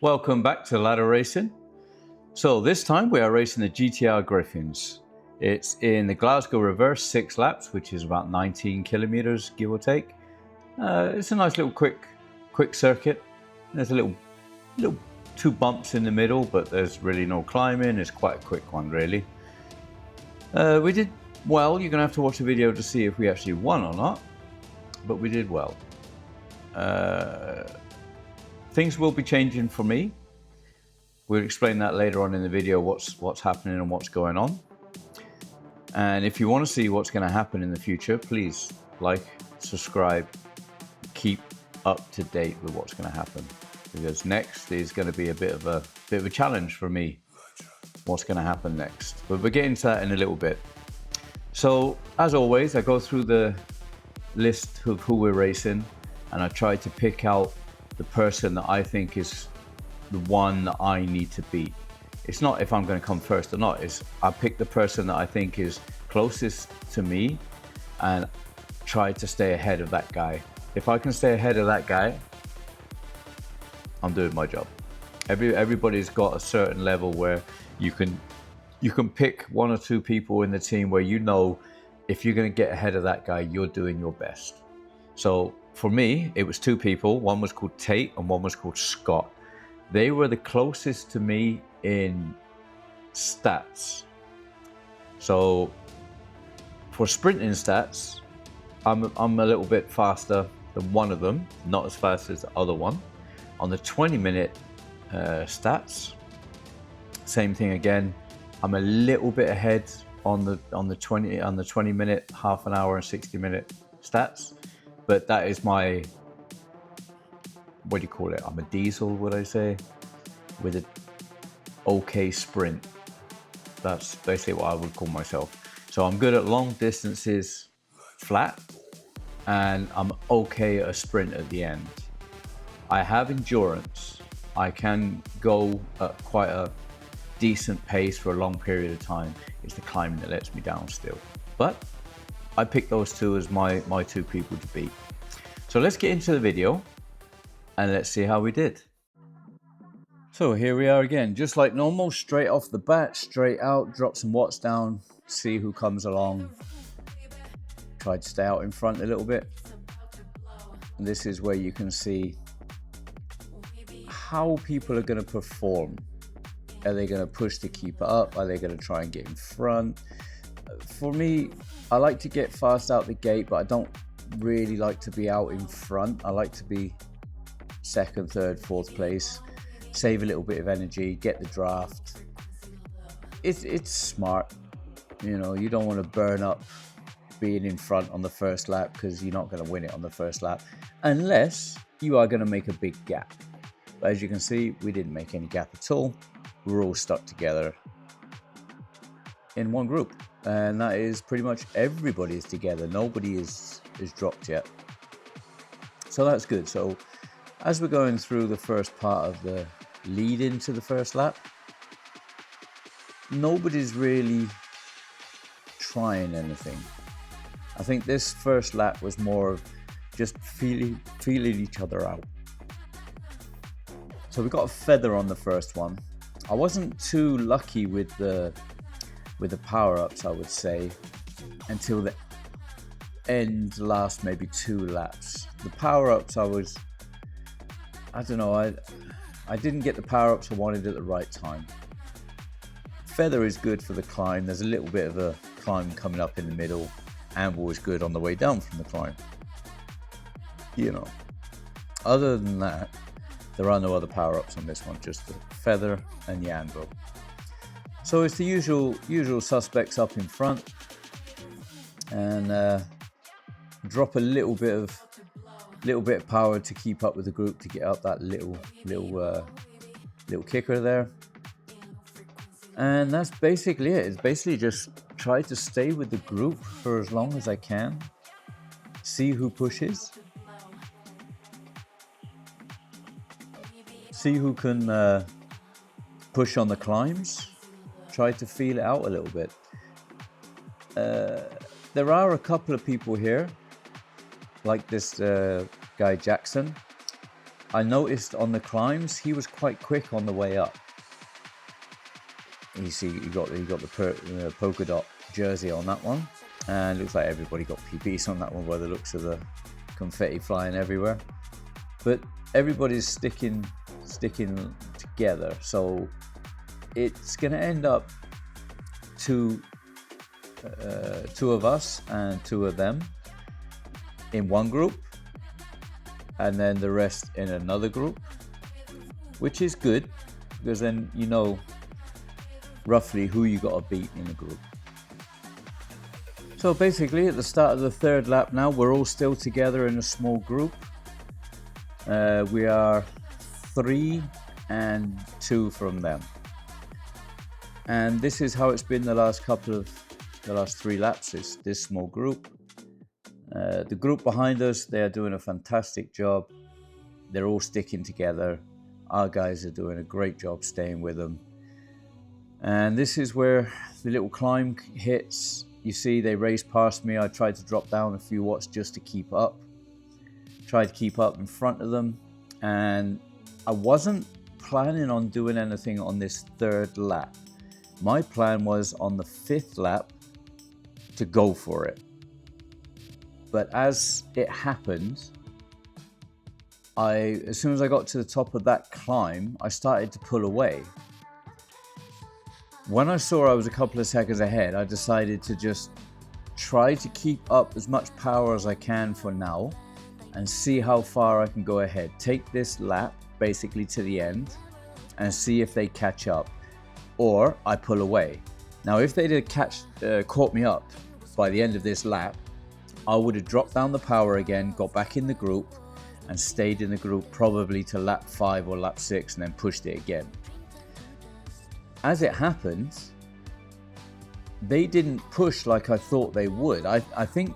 Welcome back to ladder racing. So this time we are racing the GTR Griffins. It's in the Glasgow reverse 6 laps, which is about 19 kilometers, give or take. It's a nice little quick circuit. There's a little 2 bumps in the middle, but there's really no climbing. It's quite a quick one, really. We did well. You're gonna have to watch the video to see if we actually won or not, but we did well. Things will be changing for me. We'll explain that later on in the video, what's happening and what's going on. And if you want to see what's going to happen in the future, please like, subscribe, keep up to date with what's going to happen. Because next is going to be a bit of a challenge for me. What's going to happen next? But we'll get into that in a little bit. So as always, I go through the list of who we're racing, and I try to pick out the person that I think is the one that I need to beat. It's not if I'm going to come first or not, it's I pick the person that I think is closest to me and try to stay ahead of that guy. If I can stay ahead of that guy, I'm doing my job. Everybody's got a certain level where you can pick 1 or 2 people in the team where you know if you're going to get ahead of that guy, you're doing your best. So for me, it was 2 people. One was called Tate and one was called Scott. They were the closest to me in stats. So for sprinting stats, I'm a little bit faster than one of them, not as fast as the other one. On the 20-minute stats, same thing again. I'm a little bit ahead on the 20-minute, half an hour and 60-minute stats. But that is my, what do you call it? I'm a diesel, would I say, with an okay sprint. That's basically what I would call myself. So I'm good at long distances flat, and I'm okay at a sprint at the end. I have endurance. I can go at quite a decent pace for a long period of time. It's the climbing that lets me down still. But I picked those 2 as my 2 people to beat. So let's get into the video and let's see how we did. So here we are again, just like normal, straight off the bat, straight out, drop some watts down, see who comes along. Try to stay out in front a little bit. And this is where you can see how people are going to perform. Are they going to push to keep it up? Are they going to try and get in front? For me, I like to get fast out the gate, but I don't really like to be out in front. I like to be 2nd, 3rd, 4th place, save a little bit of energy, get the draft. It's smart. You know, you don't want to burn up being in front on the first lap because you're not going to win it on the first lap unless you are going to make a big gap. But as you can see, we didn't make any gap at all. We're all stuck together in one group. And that is pretty much everybody is together. Nobody is dropped yet. So that's good. So as we're going through the first part of the lead into the first lap, nobody's really trying anything. I think this first lap was more of just feeling each other out. So we got a feather on the first one. I wasn't too lucky with the power-ups, I would say, until the end, last maybe 2 laps. The power-ups, I don't know, I didn't get the power-ups I wanted at the right time. Feather is good for the climb. There's a little bit of a climb coming up in the middle. Anvil is good on the way down from the climb. You know, other than that, there are no other power-ups on this one, just the feather and the Anvil. So it's the usual suspects up in front, and drop a little bit of power to keep up with the group to get up that little kicker there. And that's basically it. It's basically just try to stay with the group for as long as I can, see who pushes, see who can push on the climbs. Try to feel it out a little bit. There are a couple of people here, like this guy Jackson. I noticed on the climbs, he was quite quick on the way up. You see, he got the polka dot jersey on that one, and looks like everybody got PBs on that one by the looks of the confetti flying everywhere. But everybody's sticking together, so it's going to end up two of us and two of them in one group, and then the rest in another group, which is good because then you know roughly who you got to beat in the group. So basically at the start of the third lap now, we're all still together in a small group. We are 3 and 2 from them. And this is how it's been the last 3 laps, is this small group. The group behind us, they are doing a fantastic job. They're all sticking together. Our guys are doing a great job staying with them. And this is where the little climb hits. You see, they raced past me. I tried to drop down a few watts just to keep up. Tried to keep up in front of them. And I wasn't planning on doing anything on this third lap. My plan was on the 5th lap to go for it. But as it happened, as soon as I got to the top of that climb, I started to pull away. When I saw I was a couple of seconds ahead, I decided to just try to keep up as much power as I can for now and see how far I can go ahead. Take this lap basically to the end and see if they catch up, or I pull away. Now, if they did caught me up by the end of this lap, I would have dropped down the power again, got back in the group and stayed in the group probably to lap 5 or lap 6 and then pushed it again. As it happened, they didn't push like I thought they would. I think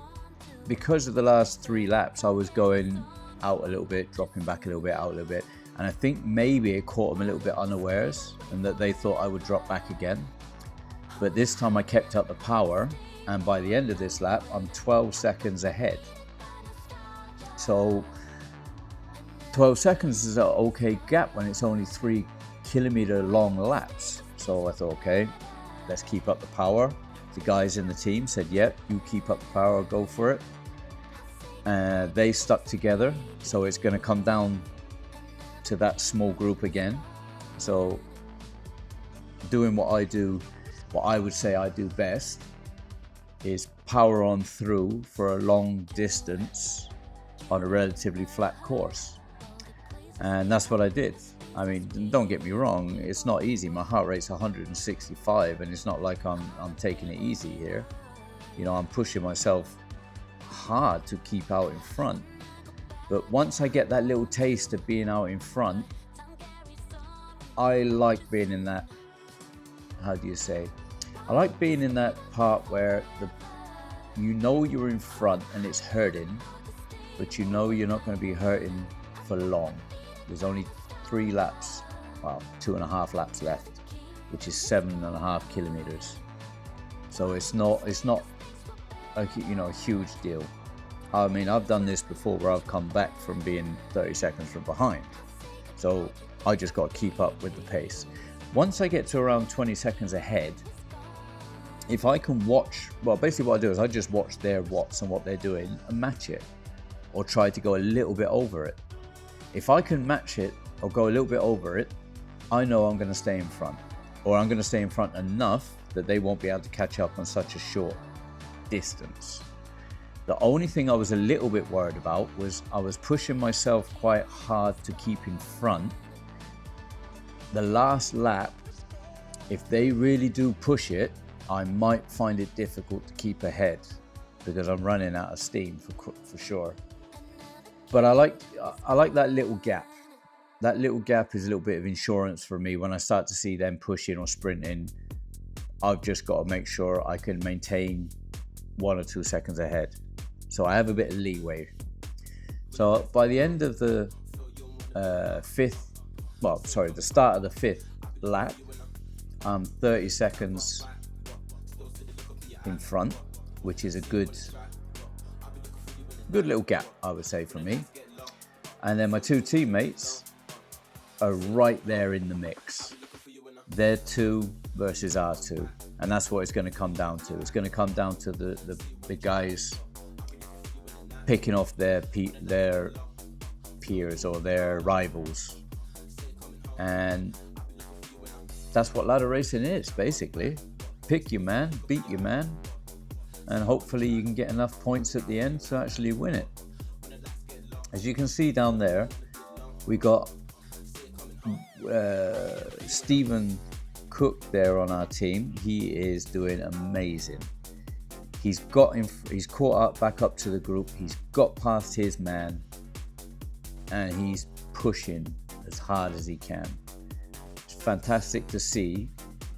because of the last 3 laps, I was going out a little bit, dropping back a little bit, out a little bit. And I think maybe it caught them a little bit unawares and that they thought I would drop back again. But this time I kept up the power, and by the end of this lap, I'm 12 seconds ahead. So 12 seconds is an okay gap when it's only 3 kilometer long laps. So I thought, okay, let's keep up the power. The guys in the team said, yep, you keep up the power, go for it. They stuck together, so it's going to come down to that small group again. So doing what I do, what I would say I do best, is power on through for a long distance on a relatively flat course. And that's what I did. I mean, don't get me wrong, it's not easy. My heart rate's 165 and it's not like I'm taking it easy here. You know, I'm pushing myself hard to keep out in front. But once I get that little taste of being out in front, I like being in that, how do you say? I like being in that part where you know you're in front and it's hurting, but you know you're not going to be hurting for long. There's only 3 laps, well, 2.5 laps left, which is 7.5 kilometers. So it's not a huge deal. I mean, I've done this before where I've come back from being 30 seconds from behind. So I just got to keep up with the pace. Once I get to around 20 seconds ahead, if I can watch, well, basically what I do is I just watch their watts and what they're doing and match it, or try to go a little bit over it. If I can match it or go a little bit over it, I know I'm going to stay in front, or I'm going to stay in front enough that they won't be able to catch up on such a short distance. The only thing I was a little bit worried about was I was pushing myself quite hard to keep in front. The last lap, if they really do push it, I might find it difficult to keep ahead because I'm running out of steam for sure. But I like that little gap. That little gap is a little bit of insurance for me. When I start to see them pushing or sprinting, I've just got to make sure I can maintain 1 or 2 seconds ahead. So I have a bit of leeway. So by the end of the the start of the 5th lap, I'm 30 seconds in front, which is a good little gap, I would say, for me. And then my two teammates are right there in the mix. Their 2 versus our 2. And that's what it's going to come down to. It's going to come down to the guys picking off their peers or their rivals. And that's what ladder racing is, basically. Pick your man, beat your man, and hopefully you can get enough points at the end to actually win it. As you can see down there, we got Stephen Cook there on our team. He is doing amazing. He's caught up back up to the group. He's got past his man, and he's pushing as hard as he can. It's fantastic to see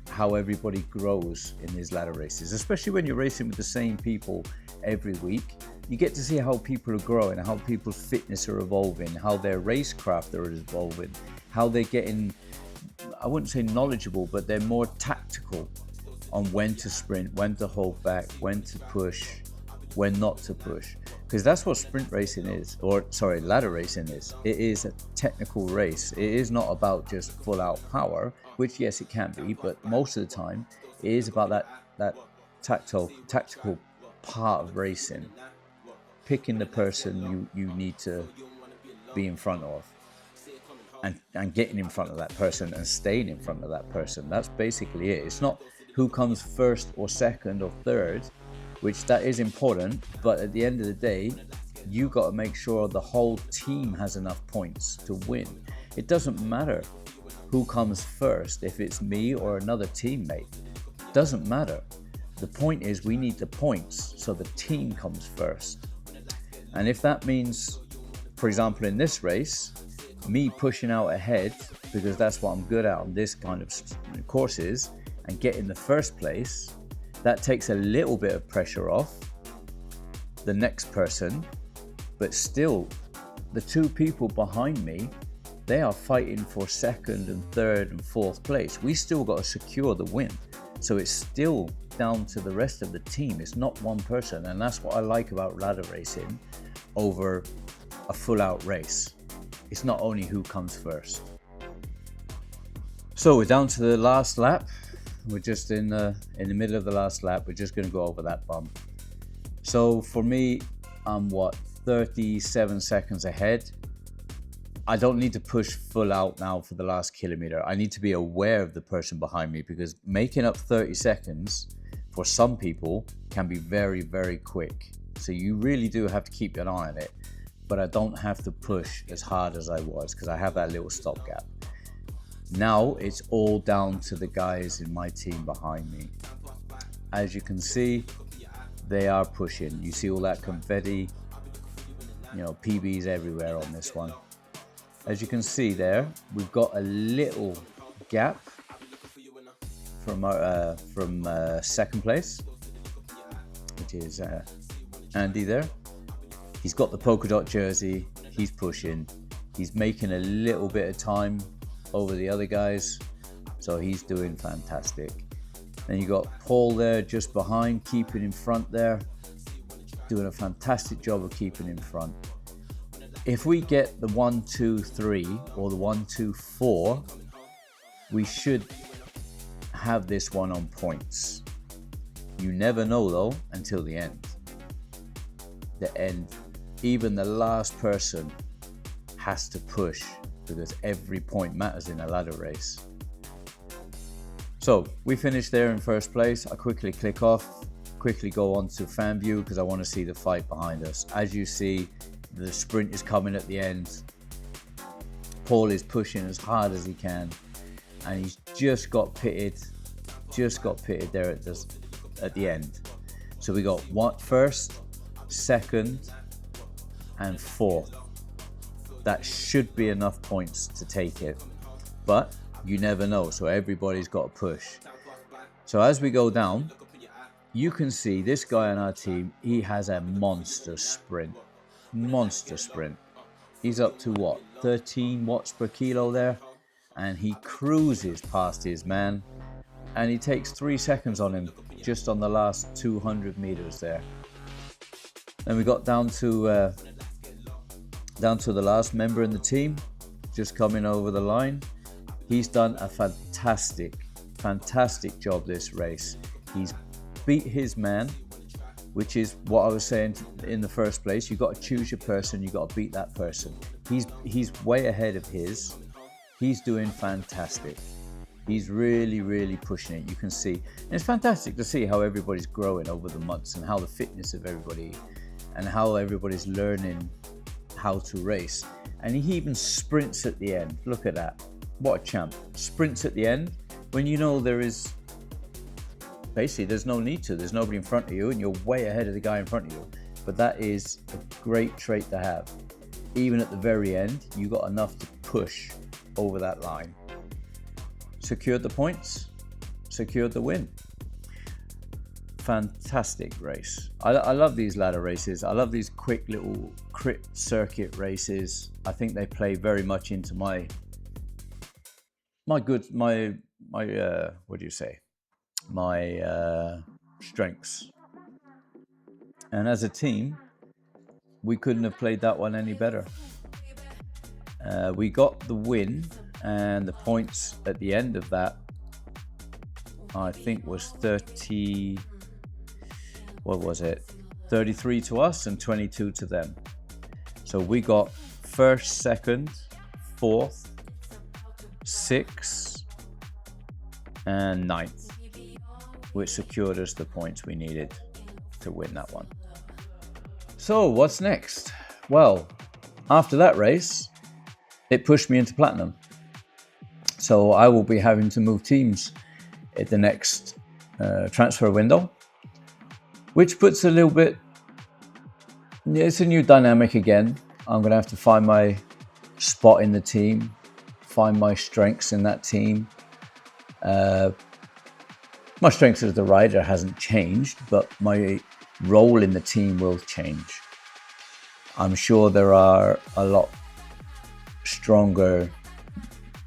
how everybody grows in these ladder races, especially when you're racing with the same people every week. You get to see how people are growing, how people's fitness are evolving, how their racecraft are evolving, how they're getting, I wouldn't say knowledgeable, but they're more tactical on when to sprint, when to hold back, when to push, when not to push. Because that's what sprint racing is, ladder racing is. It is a technical race. It is not about just full out power, which yes, it can be, but most of the time it is about that tactical part of racing. Picking the person you need to be in front of, and getting in front of that person and staying in front of that person. That's basically it. It's not who comes first or second or third, which that is important, but at the end of the day, you got to make sure the whole team has enough points to win. It doesn't matter who comes first, if it's me or another teammate. Doesn't matter. The point is we need the points so the team comes first. And if that means, for example, in this race, me pushing out ahead, because that's what I'm good at on this kind of courses, and getting the first place, that takes a little bit of pressure off the next person, but still, the 2 people behind me, they are fighting for second and third and fourth place. We still got to secure the win. So it's still down to the rest of the team. It's not one person. And that's what I like about ladder racing over a full out race. It's not only who comes first. So we're down to the last lap. We're just in the middle of the last lap. We're just going to go over that bump. So for me, I'm 37 seconds ahead. I don't need to push full out now for the last kilometer. I need to be aware of the person behind me, because making up 30 seconds for some people can be very, very quick. So you really do have to keep an eye on it. But I don't have to push as hard as I was, because I have that little stopgap. Now it's all down to the guys in my team behind me. As you can see, they are pushing. You see all that confetti, PBs everywhere on this one. As you can see there, we've got a little gap from second place, which is Andy there. He's got the polka dot jersey, he's pushing, he's making a little bit of time over the other guys, so he's doing fantastic. Then you got Paul there just behind, keeping in front there, doing a fantastic job of keeping in front. If we get the 1, 2, 3 or the 1, 2, 4, we should have this one on points. You never know though until the end. The end, even the last person has to push, because every point matters in a ladder race. So we finished there in first place. I quickly click off, quickly go on to fan view because I want to see the fight behind us. As you see, the sprint is coming at the end. Paul is pushing as hard as he can, and he's just got pitted there at the end. So we got first, second, and fourth. That should be enough points to take it, but you never know, so everybody's got to push. So as we go down, you can see this guy on our team, he has a monster sprint. He's up to 13 watts per kilo there, and he cruises past his man, and he takes 3 seconds on him just on the last 200 meters there. Then we got down to down to the last member in the team, just coming over the line. He's done a fantastic job this race. He's beat his man, which is what I was saying in the first place. You've got to choose your person, you've got to beat that person. He's way ahead of his. He's doing fantastic. He's really pushing it, you can see. And it's fantastic to see how everybody's growing over the months and how the fitness of everybody and how everybody's learning how to race. And he even sprints at the end. Look at that. What a champ. Sprints at the end when you know there is, basically there's no need to. There's nobody in front of you and you're way ahead of the guy in front of you. But that is a great trait to have. Even at the very end, you got enough to push over that line. Secured the points, secured the win. Fantastic race. I love these ladder races. I love these quick little crit circuit races. I think they play very much into my what do you say? My strengths. And as a team, we couldn't have played that one any better. We got the win, and the points at the end of that, I think, was 30. What was it? 33 to us and 22 to them. So we got first, second, fourth, sixth, and ninth, which secured us the points we needed to win that one. So what's next? Well, after that race, it pushed me into platinum. So I will be having to move teams at the next transfer window, which puts a little bit, it's a new dynamic again. I'm going to have to find my spot in the team, find my strengths in that team. My strengths as the rider hasn't changed, but my role in the team will change. I'm sure there are a lot stronger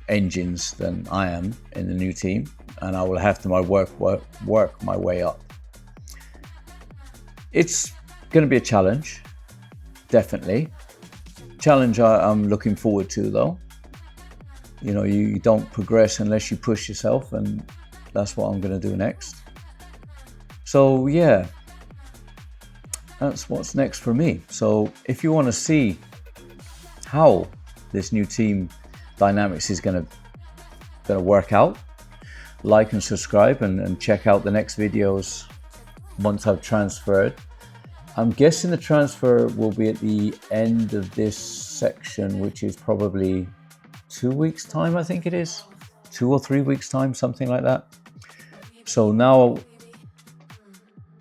engines than I am in the new team, and I will have to work my way up. It's going to be a challenge, definitely. Challenge I'm looking forward to, though. You know, you don't progress unless you push yourself, and that's what I'm going to do next. So yeah, that's what's next for me. So if you want to see how this new team dynamics is going to work out, like and subscribe and check out the next videos once I've transferred. I'm guessing the transfer will be at the end of this section, which is probably 2 weeks time, I think it is. 2 or 3 weeks time, something like that. So now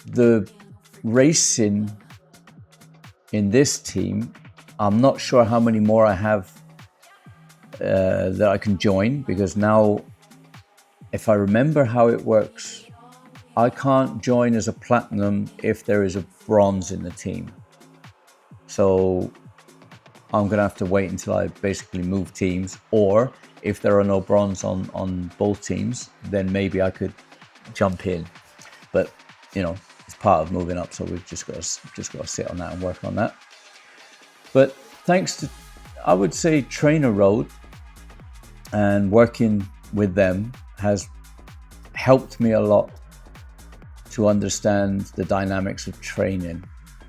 the racing in this team, I'm not sure how many more I have that I can join, because now, if I remember how it works, I can't join as a platinum if there is a bronze in the team. So I'm gonna have to wait until I basically move teams, or if there are no bronze on both teams, then maybe I could jump in. But you know, it's part of moving up, so we've just got to sit on that and work on that. But thanks to, I would say, TrainerRoad and working with them has helped me a lot to understand the dynamics of training.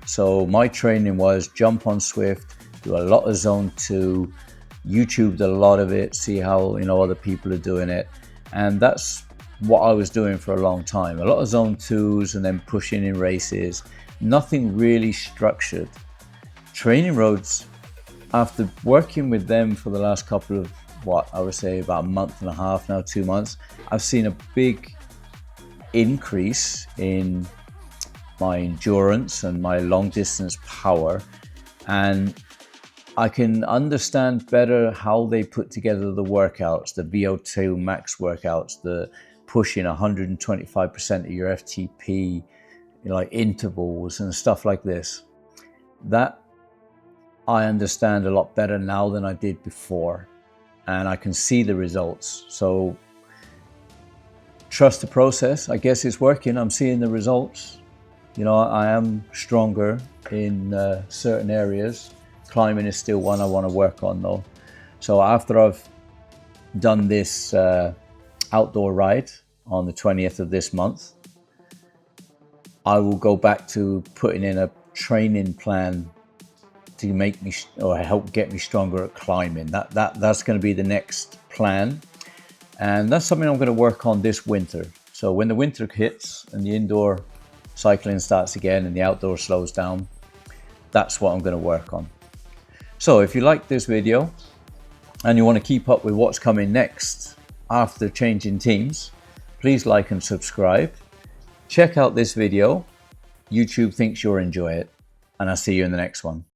So my training was jump on Zwift, do a lot of zone 2, YouTubed a lot of it, see how, you know, other people are doing it. And that's what I was doing for a long time. A lot of zone 2s and then pushing in races, nothing really structured. TrainerRoads, after working with them for the last couple of, I would say about a month and a half now, 2 months, I've seen a big increase in my endurance and my long distance power, and I can understand better how they put together the workouts, the VO2 max workouts, the pushing 125% of your FTP, you know, like intervals and stuff like this. That I understand a lot better now than I did before, and I can see the results. So trust the process. I guess it's working. I'm seeing the results. You know, I am stronger in certain areas, climbing is still one I want to work on though. So after I've done this outdoor ride on the 20th of this month, I will go back to putting in a training plan to make me or help get me stronger at climbing. That's going to be the next plan, and that's something I'm going to work on this winter. So when the winter hits and the indoor cycling starts again and the outdoor slows down, that's what I'm going to work on. So if you like this video and you want to keep up with what's coming next after changing teams, please like and subscribe. Check out this video. YouTube thinks you'll enjoy it, and I'll see you in the next one.